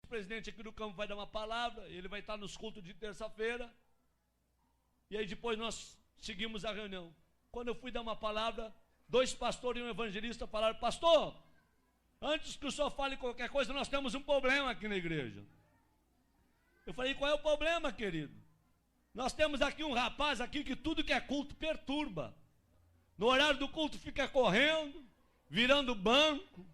presidente aqui do campo vai dar uma palavra, ele vai estar nos cultos de terça-feira, e aí depois nós seguimos a reunião. Quando eu fui dar uma palavra, 2 pastores e um evangelista falaram: pastor, antes que o senhor fale qualquer coisa, nós temos um problema aqui na igreja. Eu falei: qual é o problema, querido? Nós temos aqui um rapaz aqui que tudo que é culto perturba. No horário do culto fica correndo, virando banco,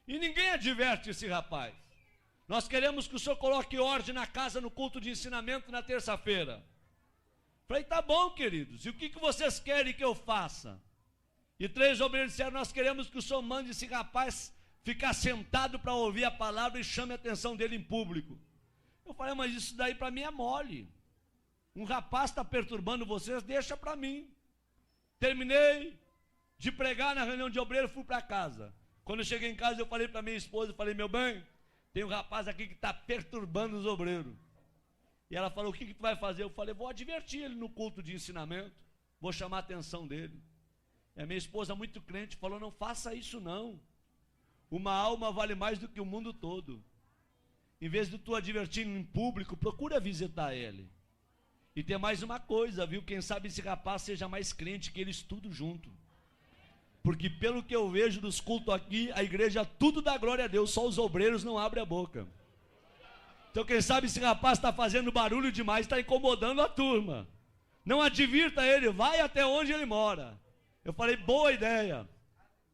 e ninguém adverte esse rapaz. Nós queremos que o senhor coloque ordem na casa no culto de ensinamento na terça-feira. Falei: tá bom, queridos, e o que vocês querem que eu faça? E 3 obreiros disseram: nós queremos que o senhor mande esse rapaz ficar sentado para ouvir a palavra e chame a atenção dele em público. Eu falei: mas isso daí para mim é mole. Um rapaz está perturbando vocês, deixa para mim. Terminei de pregar na reunião de obreiro, fui para casa. Quando eu cheguei em casa, eu falei para minha esposa, falei: meu bem, tem um rapaz aqui que está perturbando os obreiros. E ela falou: o que tu vai fazer? Eu falei: vou advertir ele no culto de ensinamento, vou chamar a atenção dele. E a minha esposa, muito crente, falou: não faça isso não. Uma alma vale mais do que o mundo todo. Em vez de tu advertir em público, procura visitar ele. E tem mais uma coisa, viu? Quem sabe esse rapaz seja mais crente que eles tudo junto. Porque pelo que eu vejo dos cultos aqui, a igreja tudo dá glória a Deus, só os obreiros não abrem a boca. Então quem sabe esse rapaz está fazendo barulho demais, está incomodando a turma. Não advirta ele, vai até onde ele mora. Eu falei: boa ideia.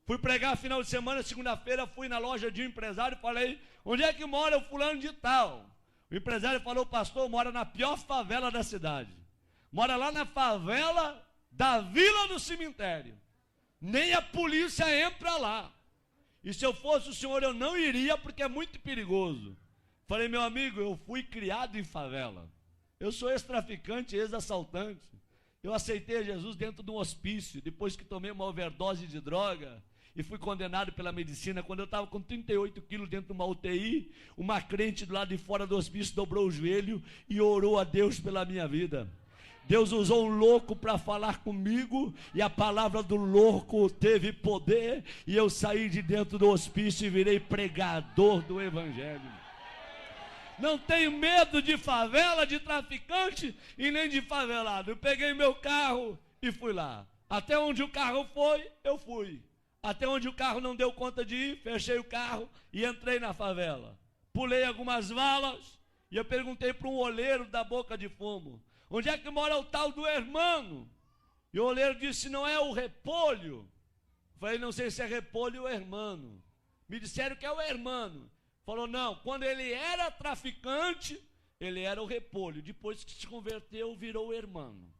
Fui pregar final de semana, segunda-feira, fui na loja de um empresário e falei: onde é que mora o fulano de tal? O empresário falou: pastor, mora na pior favela da cidade. Mora lá na favela da Vila do Cemitério. Nem a polícia entra lá. E se eu fosse o senhor, eu não iria, porque é muito perigoso. Falei: meu amigo, eu fui criado em favela. Eu sou ex-traficante, ex-assaltante. Eu aceitei Jesus dentro de um hospício, depois que tomei uma overdose de droga e fui condenado pela medicina. Quando eu estava com 38 quilos dentro de uma UTI, uma crente do lado de fora do hospício dobrou o joelho e orou a Deus pela minha vida. Deus usou um louco para falar comigo, e a palavra do louco teve poder, e eu saí de dentro do hospício e virei pregador do evangelho. Não tenho medo de favela, de traficante e nem de favelado. Eu peguei meu carro e fui lá. Até onde o carro foi, eu fui. Até onde o carro não deu conta de ir, fechei o carro e entrei na favela. Pulei algumas valas e eu perguntei para um oleiro da Boca de Fumo: onde é que mora o tal do hermano? E o oleiro disse: não é o Repolho? Falei: não sei se é Repolho ou hermano. Me disseram que é o hermano. Falou: não, quando ele era traficante, ele era o Repolho. Depois que se converteu, virou o hermano.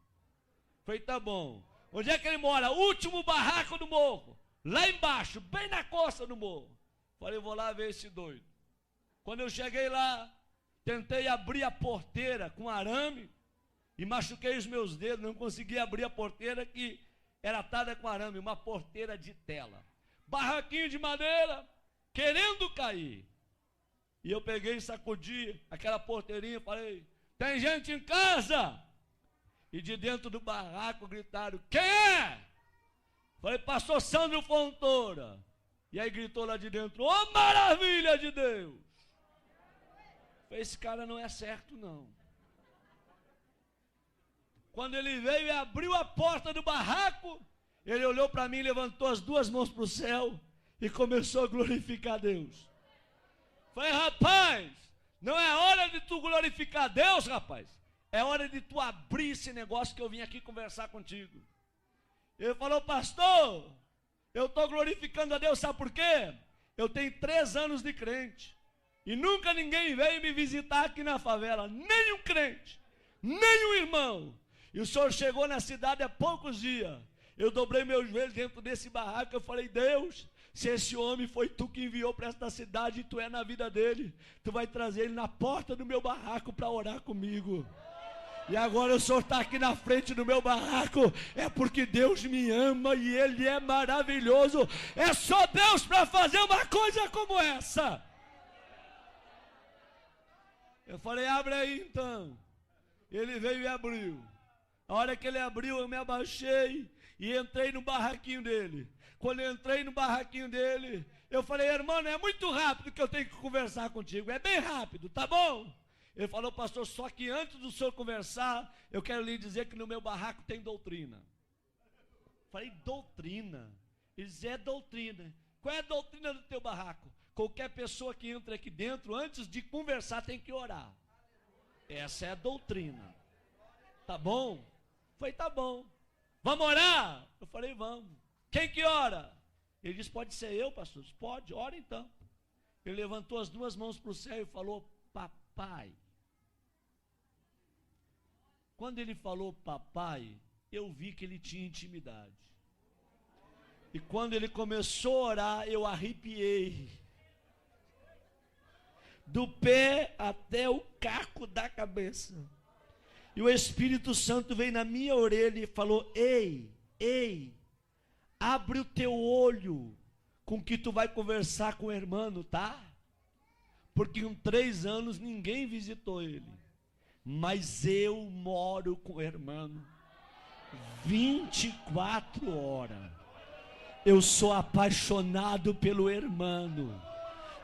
Falei: tá bom. Onde é que ele mora? Último barraco do morro. Lá embaixo, bem na costa do morro. Falei: vou lá ver esse doido. Quando eu cheguei lá, tentei abrir a porteira com arame e machuquei os meus dedos. Não consegui abrir a porteira, que era atada com arame, uma porteira de tela. Barraquinho de madeira, querendo cair. E eu peguei e sacudi aquela porteirinha e falei: tem gente em casa? E de dentro do barraco gritaram: quem é? Falei: pastor Sandro Fontoura. E aí gritou lá de dentro: ô maravilha de Deus! Falei: esse cara não é certo não. Quando ele veio e abriu a porta do barraco, ele olhou para mim, levantou as 2 mãos para o céu e começou a glorificar a Deus. Falei: rapaz, não é hora de tu glorificar a Deus, rapaz. É hora de tu abrir esse negócio que eu vim aqui conversar contigo. Ele falou: pastor, eu estou glorificando a Deus, sabe por quê? Eu tenho 3 anos de crente e nunca ninguém veio me visitar aqui na favela, nem um crente, nem um irmão. E o senhor chegou na cidade há poucos dias. Eu dobrei meus joelhos dentro desse barraco. Eu falei: Deus, se esse homem foi tu que enviou para esta cidade e tu é na vida dele, tu vai trazer ele na porta do meu barraco para orar comigo. E agora o senhor está aqui na frente do meu barraco, é porque Deus me ama e Ele é maravilhoso. É só Deus para fazer uma coisa como essa. Eu falei: abre aí então. Ele veio e abriu. A hora que ele abriu, eu me abaixei e entrei no barraquinho dele. Quando eu entrei no barraquinho dele, Eu falei, irmão, é muito rápido que eu tenho que conversar contigo. É bem rápido, tá bom? Ele falou, pastor, só que antes do senhor conversar, eu quero lhe dizer que no meu barraco tem doutrina. Falei, doutrina? Ele disse, é doutrina. Qual é a doutrina do teu barraco? Qualquer pessoa que entra aqui dentro, antes de conversar, tem que orar. Essa é a doutrina. Tá bom? Falei, tá bom. Vamos orar? Eu falei, vamos. Quem que ora? Ele disse, pode ser eu, pastor? Pode, ora então. Ele levantou as duas mãos para o céu e falou, papai. Quando ele falou papai, eu vi que ele tinha intimidade. E quando ele começou a orar, eu arrepiei. Do pé até o caco da cabeça. E o Espírito Santo veio na minha orelha e falou, ei, abre o teu olho com que tu vai conversar com o irmão, tá? Porque em 3 anos ninguém visitou ele. Mas eu moro com o irmão 24 horas. Eu sou apaixonado pelo irmão.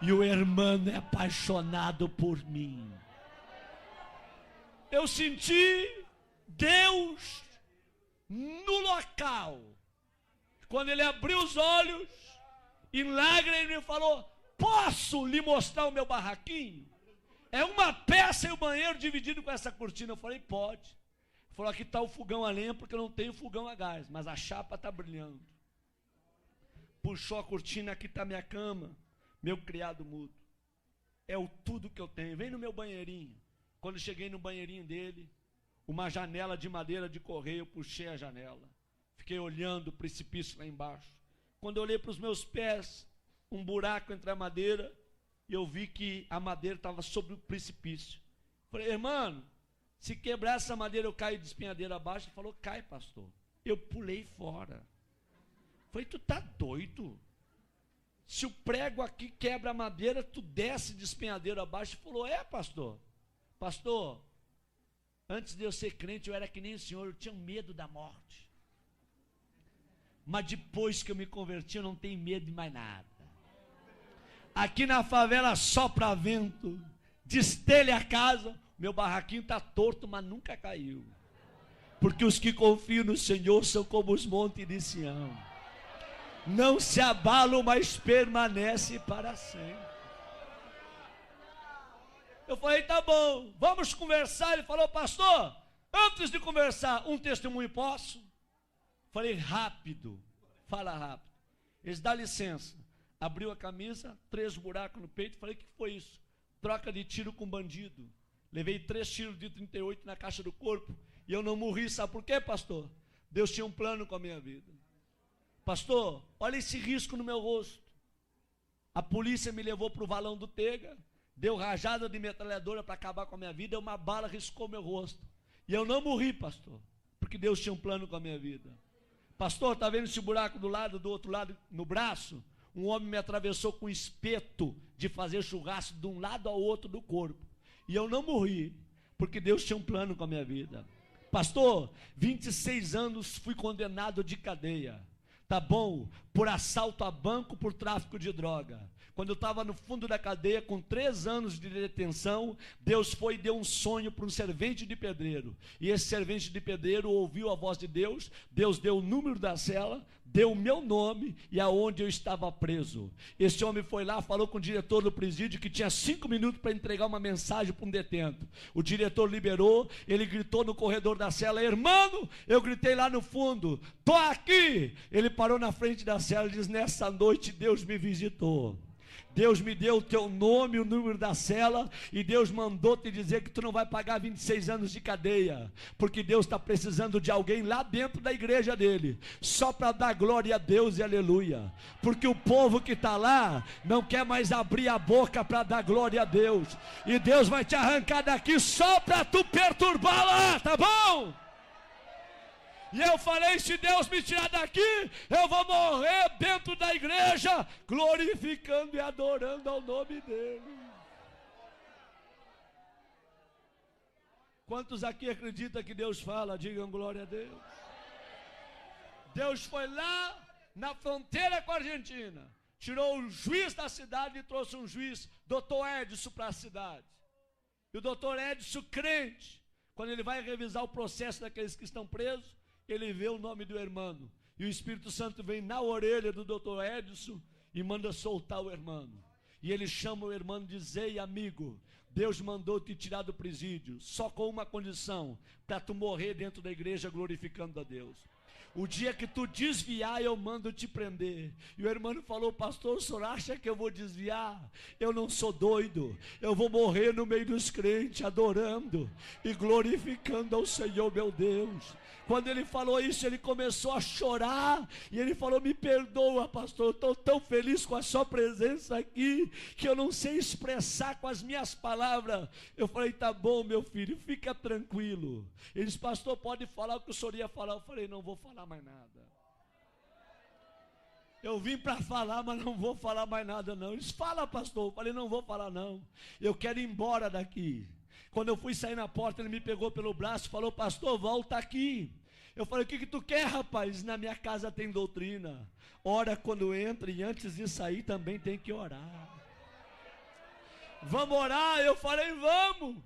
E o irmão é apaixonado por mim. Eu senti Deus no local. Quando ele abriu os olhos, em lágrimas, ele me falou, posso lhe mostrar o meu barraquinho? É uma peça e o banheiro dividido com essa cortina. Eu falei, pode. Ele falou, aqui está o fogão a lenha, porque eu não tenho fogão a gás, mas a chapa está brilhando. Puxou a cortina, aqui está minha cama, meu criado mudo. É o tudo que eu tenho. Vem no meu banheirinho. Quando cheguei no banheirinho dele, uma janela de madeira de correio, eu puxei a janela. Fiquei olhando o precipício lá embaixo. Quando eu olhei para os meus pés, um buraco entre a madeira, e eu vi que a madeira estava sobre o precipício. Falei, irmão, se quebrar essa madeira eu caio de espinhadeira abaixo. Ele falou, cai, pastor. Eu pulei fora. Falei, tu tá doido? Se o prego aqui quebra a madeira, tu desce de espinhadeira abaixo. Ele falou, é, pastor. Pastor, antes de eu ser crente, eu era que nem o senhor, eu tinha medo da morte. Mas depois que eu me converti, eu não tenho medo de mais nada. Aqui na favela sopra vento, destelha a casa, meu barraquinho está torto, mas nunca caiu. Porque os que confiam no Senhor são como os montes de Sião. Não se abalam, mas permanecem para sempre. Eu falei, tá bom, vamos conversar. Ele falou, pastor, antes de conversar, um testemunho posso? Falei, rápido, fala rápido. Eles dão licença. Abriu a camisa, 3 buracos no peito. Falei, o que foi isso? Troca de tiro com bandido. Levei 3 tiros de 38 na caixa do corpo. E eu não morri, sabe por quê, pastor? Deus tinha um plano com a minha vida. Pastor, olha esse risco no meu rosto. A polícia me levou para o valão do Tega. Deu rajada de metralhadora para acabar com a minha vida. E uma bala riscou meu rosto. E eu não morri, pastor. Porque Deus tinha um plano com a minha vida. Pastor, está vendo esse buraco do outro lado, no braço? Um homem me atravessou com espeto de fazer churrasco de um lado ao outro do corpo. E eu não morri, porque Deus tinha um plano com a minha vida. Pastor, 26 anos fui condenado de cadeia. Tá bom? Por assalto a banco, por tráfico de droga. Quando eu estava no fundo da cadeia, com 3 anos de detenção, Deus foi e deu um sonho para um servente de pedreiro. E esse servente de pedreiro ouviu a voz de Deus. Deus deu o número da cela, deu o meu nome e aonde eu estava preso. Esse homem foi lá, falou com o diretor do presídio que tinha 5 minutos para entregar uma mensagem para um detento. O diretor liberou, ele gritou no corredor da cela, irmão, eu gritei lá no fundo, tô aqui. Ele parou na frente da cela e diz, nessa noite Deus me visitou. Deus me deu o teu nome, o número da cela, e Deus mandou te dizer que tu não vai pagar 26 anos de cadeia, porque Deus está precisando de alguém lá dentro da igreja dele, só para dar glória a Deus e aleluia, porque o povo que está lá, não quer mais abrir a boca para dar glória a Deus, e Deus vai te arrancar daqui só para tu perturbar lá, tá bom? E eu falei, se Deus me tirar daqui, eu vou morrer dentro da igreja, glorificando e adorando ao nome dele. Quantos aqui acreditam que Deus fala? Digam glória a Deus. Deus foi lá na fronteira com a Argentina, tirou o juiz da cidade e trouxe um juiz, doutor Edson, para a cidade. E o doutor Edson, crente, quando ele vai revisar o processo daqueles que estão presos, ele vê o nome do irmão. E o Espírito Santo vem na orelha do doutor Edson e manda soltar o irmão. E ele chama o irmão e diz: ei, amigo, Deus mandou te tirar do presídio, só com uma condição, para tu morrer dentro da igreja glorificando a Deus. O dia que tu desviar, eu mando te prender. E o irmão falou: pastor, o senhor acha que eu vou desviar? Eu não sou doido, eu vou morrer no meio dos crentes, adorando e glorificando ao Senhor meu Deus. Quando ele falou isso, ele começou a chorar, e ele falou: me perdoa, pastor, eu estou tão feliz com a sua presença aqui, que eu não sei expressar com as minhas palavras. Eu falei: tá bom, meu filho, fica tranquilo. Ele disse: pastor, pode falar o que o senhor ia falar. Eu falei: não vou falar mais nada. Eu vim para falar, mas não vou falar mais nada não. Ele disse: fala, pastor. Eu falei: não vou falar não, eu quero ir embora daqui. Quando eu fui sair na porta, ele me pegou pelo braço e falou: pastor, volta aqui. Eu falei: o que tu quer, rapaz? Na minha casa tem doutrina. Ora quando entra, e antes de sair também tem que orar. Vamos orar? Eu falei: vamos.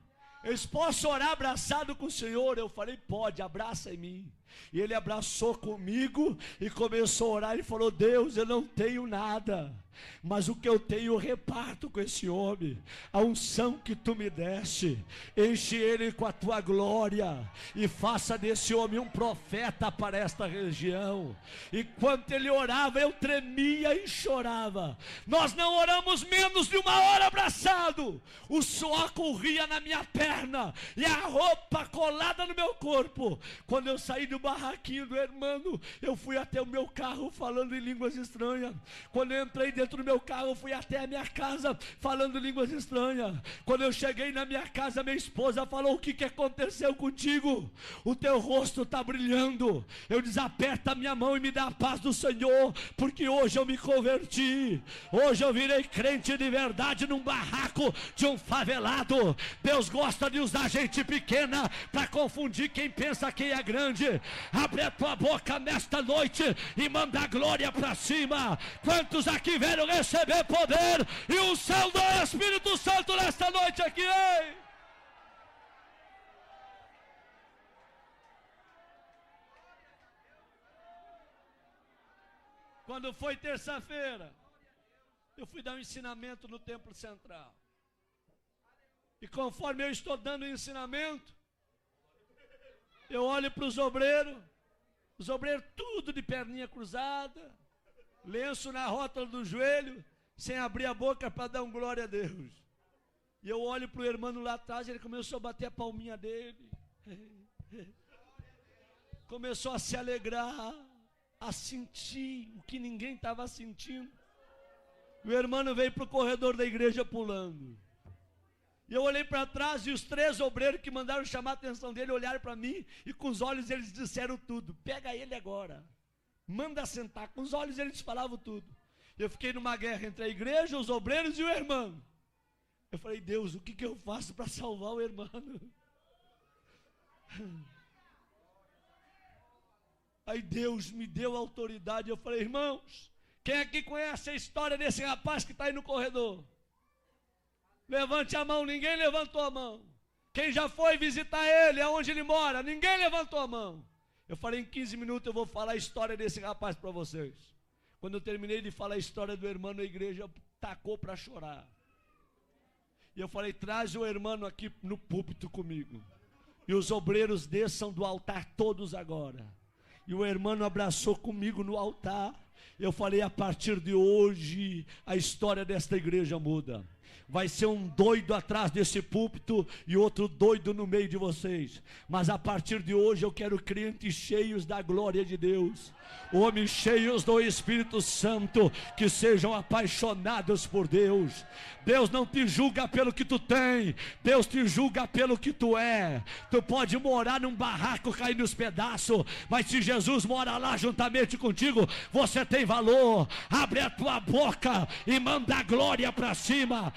Eles: posso orar abraçado com o Senhor? Eu falei: pode, abraça em mim. E ele abraçou comigo e começou a orar e falou: Deus, eu não tenho nada, mas o que eu tenho eu reparto com esse homem. A unção que tu me deste, enche ele com a tua glória e faça desse homem um profeta para esta região. Enquanto ele orava, eu tremia e chorava. Nós não oramos menos de uma hora abraçado. O suor corria na minha perna e a roupa colada no meu corpo. Quando eu saí do barraquinho do irmão, eu fui até o meu carro falando em línguas estranhas. Quando eu entrei dentro do meu carro, eu fui até a minha casa falando línguas estranhas. Quando eu cheguei na minha casa, minha esposa falou: o que aconteceu contigo? O teu rosto está brilhando. Eu disse: aperta a minha mão e me dá a paz do Senhor, porque hoje eu me converti. Hoje eu virei crente de verdade num barraco de um favelado. Deus gosta de usar gente pequena para confundir quem pensa que é grande. Abre a tua boca nesta noite e manda a glória para cima. Quantos aqui vieram receber poder e o céu do Espírito Santo nesta noite aqui, hein? Quando foi terça-feira, eu fui dar um ensinamento no Templo Central. E conforme eu estou dando o ensinamento, eu olho para os obreiros tudo de perninha cruzada, lenço na rótula do joelho, sem abrir a boca para dar um glória a Deus. E eu olho para o irmão lá atrás, ele começou a bater a palminha dele, começou a se alegrar, a sentir o que ninguém estava sentindo. O irmão veio para o corredor da igreja pulando. E eu olhei para trás e os 3 obreiros que mandaram chamar a atenção dele olharam para mim e com os olhos eles disseram tudo: pega ele agora, manda sentar. Com os olhos eles falavam tudo. Eu fiquei numa guerra entre a igreja, os obreiros e o irmão. Eu falei: Deus, o que eu faço para salvar o irmão? Aí Deus me deu autoridade. Eu falei: irmãos, quem aqui conhece a história desse rapaz que está aí no corredor? Levante a mão. Ninguém levantou a mão. Quem já foi visitar ele, aonde ele mora? Ninguém levantou a mão. Eu falei: em 15 minutos eu vou falar a história desse rapaz para vocês. Quando eu terminei de falar a história do irmão, a igreja tacou para chorar. E eu falei: traz o irmão aqui no púlpito comigo. E os obreiros desçam do altar todos agora. E o irmão abraçou comigo no altar. Eu falei: a partir de hoje a história desta igreja muda. Vai ser um doido atrás desse púlpito e outro doido no meio de vocês. Mas a partir de hoje eu quero crentes cheios da glória de Deus, homens cheios do Espírito Santo, que sejam apaixonados por Deus. Deus não te julga pelo que tu tem, Deus te julga pelo que tu é. Tu pode morar num barraco, cair nos pedaços, mas se Jesus mora lá juntamente contigo, você tem valor. Abre a tua boca e manda a glória para cima.